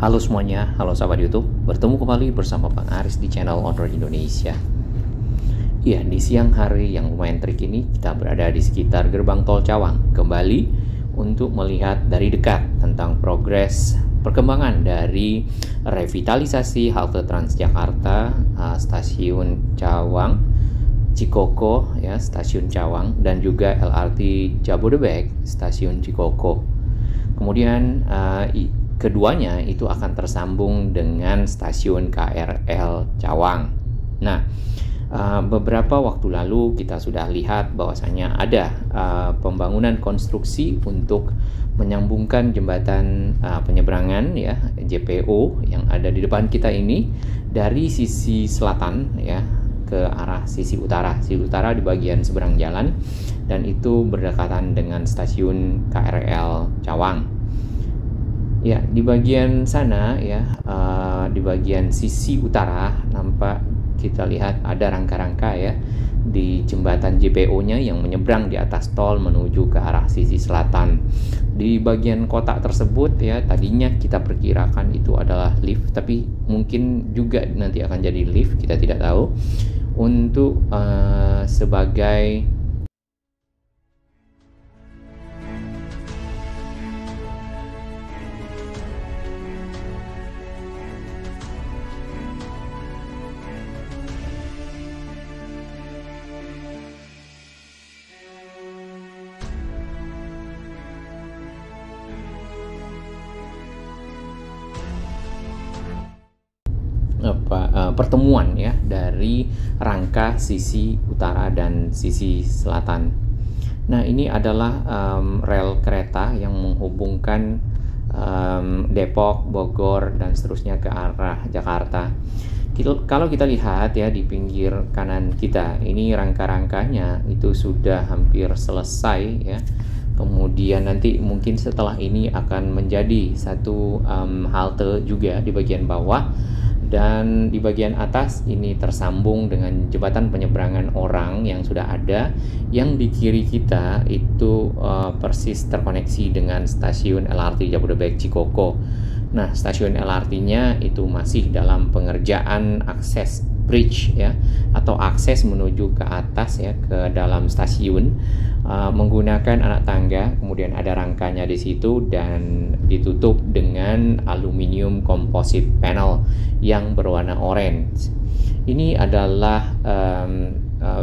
Halo semuanya, halo sahabat YouTube. Bertemu kembali bersama Bang Aris di channel On-Road Indonesia. Iya, di siang hari yang lumayan terik ini kita berada di sekitar gerbang tol Cawang kembali untuk melihat dari dekat tentang progres perkembangan dari revitalisasi halte Transjakarta, stasiun Cawang, Cikoko ya, stasiun Cawang, dan juga LRT Jabodebek, stasiun Cikoko. Kemudian keduanya itu akan tersambung dengan stasiun KRL Cawang. Nah, beberapa waktu lalu kita sudah lihat bahwasanya ada pembangunan konstruksi untuk menyambungkan jembatan penyeberangan ya, JPO yang ada di depan kita ini dari sisi selatan ya ke arah sisi utara. Sisi utara di bagian seberang jalan, dan itu berdekatan dengan stasiun KRL Cawang. Ya, di bagian sana ya, di bagian sisi utara nampak kita lihat ada rangka-rangka ya di jembatan JPO-nya yang menyeberang di atas tol menuju ke arah sisi selatan. Di bagian kotak tersebut ya, tadinya kita perkirakan itu adalah lift, tapi mungkin juga nanti akan jadi lift, kita tidak tahu. Untuk sebagai pertemuan ya dari rangka sisi utara dan sisi selatan. Nah, ini adalah rel kereta yang menghubungkan Depok, Bogor, dan seterusnya ke arah Jakarta. Kalau kita lihat ya di pinggir kanan kita, ini rangka-rangkanya itu sudah hampir selesai ya. Kemudian nanti mungkin setelah ini akan menjadi satu halte juga di bagian bawah. Dan di bagian atas ini tersambung dengan jembatan penyeberangan orang yang sudah ada, yang di kiri kita itu persis terkoneksi dengan stasiun LRT Jabodebek Cikoko. Nah, stasiun LRT-nya itu masih dalam pengerjaan akses bridge ya, atau akses menuju ke atas ya, ke dalam stasiun menggunakan anak tangga. Kemudian ada rangkanya di situ dan ditutup dengan aluminium composite panel yang berwarna orange. Ini adalah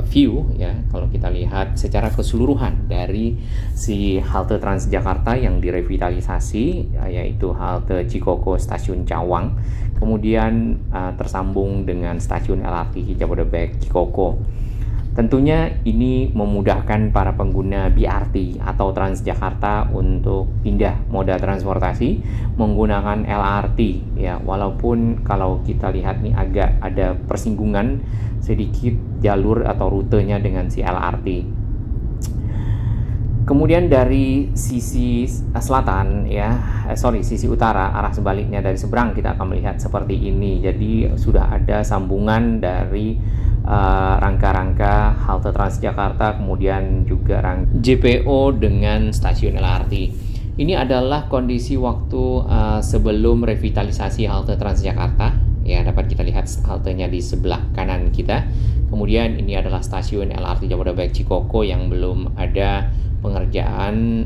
view ya, kalau kita lihat secara keseluruhan dari si halte Transjakarta yang direvitalisasi, yaitu halte Cikoko stasiun Cawang, kemudian tersambung dengan stasiun LRT Jabodebek Cikoko. Tentunya ini memudahkan para pengguna BRT atau Transjakarta untuk pindah moda transportasi menggunakan LRT ya, walaupun kalau kita lihat nih agak ada persinggungan sedikit jalur atau rutenya dengan si LRT. Kemudian dari sisi selatan ya, sisi utara, arah sebaliknya dari seberang kita akan melihat seperti ini. Jadi sudah ada sambungan dari rangka-rangka halte Transjakarta, kemudian juga JPO dengan stasiun LRT. Ini adalah kondisi waktu sebelum revitalisasi halte Transjakarta. Ya, dapat kita lihat haltenya di sebelah kanan kita. Kemudian ini adalah stasiun LRT Jabodebek Cikoko yang belum ada pengerjaan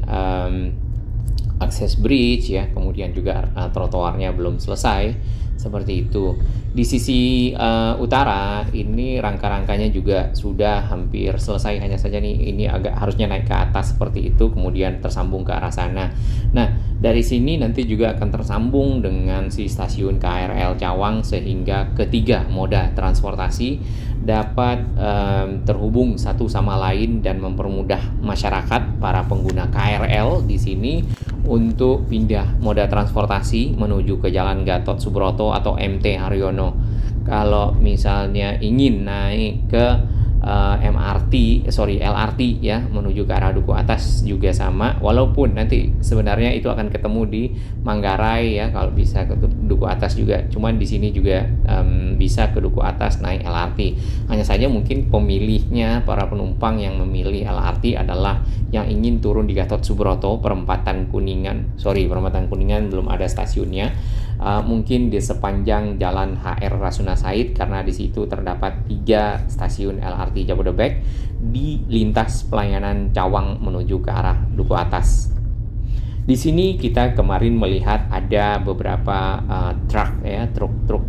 akses bridge ya, kemudian juga trotoarnya belum selesai, seperti itu. Di sisi utara ini rangka-rangkanya juga sudah hampir selesai, hanya saja nih ini agak harusnya naik ke atas seperti itu, kemudian tersambung ke arah sana. Nah, dari sini nanti juga akan tersambung dengan si stasiun KRL Cawang sehingga ketiga moda transportasi dapat terhubung satu sama lain dan mempermudah masyarakat para pengguna KRL di sini untuk pindah moda transportasi menuju ke Jalan Gatot Subroto atau MT Haryono. Kalau misalnya ingin naik ke LRT ya menuju ke arah Duku Atas juga sama, walaupun nanti sebenarnya itu akan ketemu di Manggarai ya kalau bisa ke Duku Atas juga, cuman di sini juga bisa ke Duku Atas naik LRT. Hanya saja mungkin pemilihnya, para penumpang yang memilih LRT adalah yang ingin turun di Gatot Subroto, perempatan Kuningan belum ada stasiunnya, mungkin di sepanjang Jalan HR Rasuna Said, karena di situ terdapat 3 stasiun LRT Jabodebek di lintas pelayanan Cawang menuju ke arah Duku Atas. Di sini kita kemarin melihat ada beberapa truk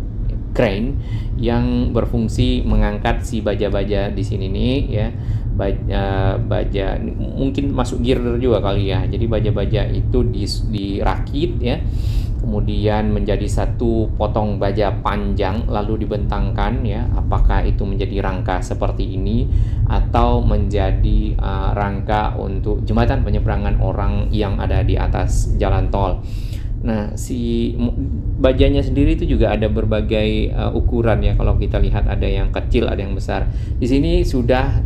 crane yang berfungsi mengangkat si baja-baja di sini nih ya. Baja mungkin masuk girder juga kali ya. Jadi baja-baja itu dirakit ya, kemudian menjadi satu potong baja panjang lalu dibentangkan ya. Apakah itu menjadi rangka seperti ini atau menjadi rangka untuk jembatan penyeberangan orang yang ada di atas jalan tol. Nah, si bajanya sendiri itu juga ada berbagai ukuran ya. Kalau kita lihat ada yang kecil, ada yang besar. Di sini sudah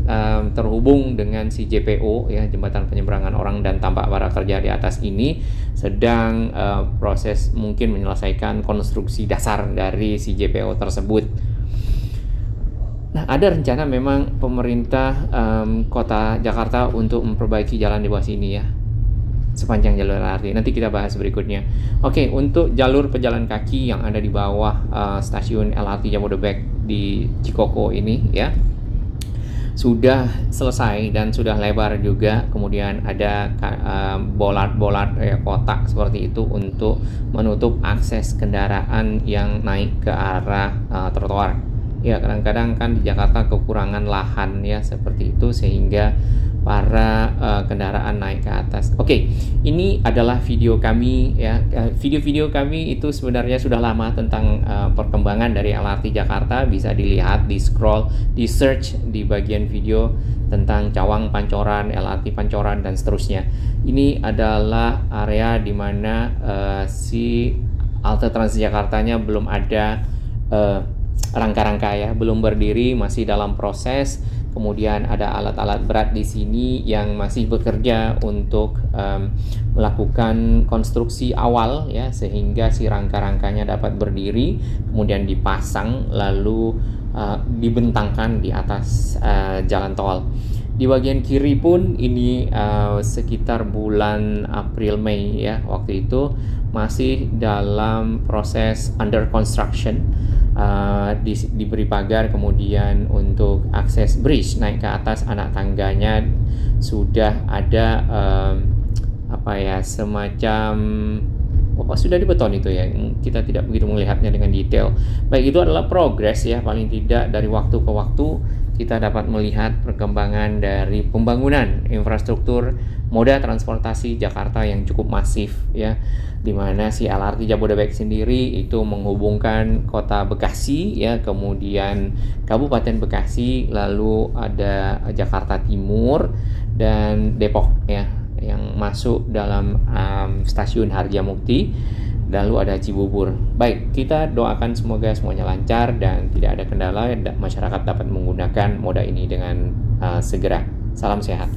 terhubung dengan si JPO ya, jembatan penyeberangan orang, dan tampak para kerja di atas ini sedang proses mungkin menyelesaikan konstruksi dasar dari si JPO tersebut. Nah, ada rencana memang pemerintah Kota Jakarta untuk memperbaiki jalan di bawah sini ya, sepanjang jalur LRT. Nanti kita bahas berikutnya. Oke, untuk jalur pejalan kaki yang ada di bawah stasiun LRT Jabodebek di Cikoko ini ya, sudah selesai dan sudah lebar juga. Kemudian ada bolat-bolat kotak seperti itu untuk menutup akses kendaraan yang naik ke arah trotoar. Ya, kadang-kadang kan di Jakarta kekurangan lahan ya seperti itu, sehingga para kendaraan naik ke atas. Oke, ini adalah video kami ya. Video-video kami itu sebenarnya sudah lama tentang perkembangan dari LRT Jakarta. Bisa dilihat, di scroll, di search di bagian video tentang Cawang Pancoran, LRT Pancoran dan seterusnya. Ini adalah area di mana si halte Transjakartanya belum ada rangka-rangka ya, belum berdiri, masih dalam proses. Kemudian ada alat-alat berat di sini yang masih bekerja untuk melakukan konstruksi awal ya, sehingga si rangka-rangkanya dapat berdiri, kemudian dipasang lalu dibentangkan di atas jalan tol. Di bagian kiri pun ini sekitar bulan April Mei ya, waktu itu masih dalam proses under construction. Diberi pagar, kemudian untuk akses bridge naik ke atas anak tangganya sudah ada semacam sudah dibeton itu ya. Kita tidak begitu melihatnya dengan detail. Baik, itu adalah progres ya, paling tidak dari waktu ke waktu kita dapat melihat perkembangan dari pembangunan infrastruktur moda transportasi Jakarta yang cukup masif ya, di mana si LRT Jabodebek sendiri itu menghubungkan kota Bekasi ya, kemudian Kabupaten Bekasi, lalu ada Jakarta Timur dan Depok ya, yang masuk dalam stasiun Harjamukti, lalu ada Cibubur. Baik, kita doakan semoga semuanya lancar dan tidak ada kendala, masyarakat dapat menggunakan moda ini dengan segera. Salam sehat.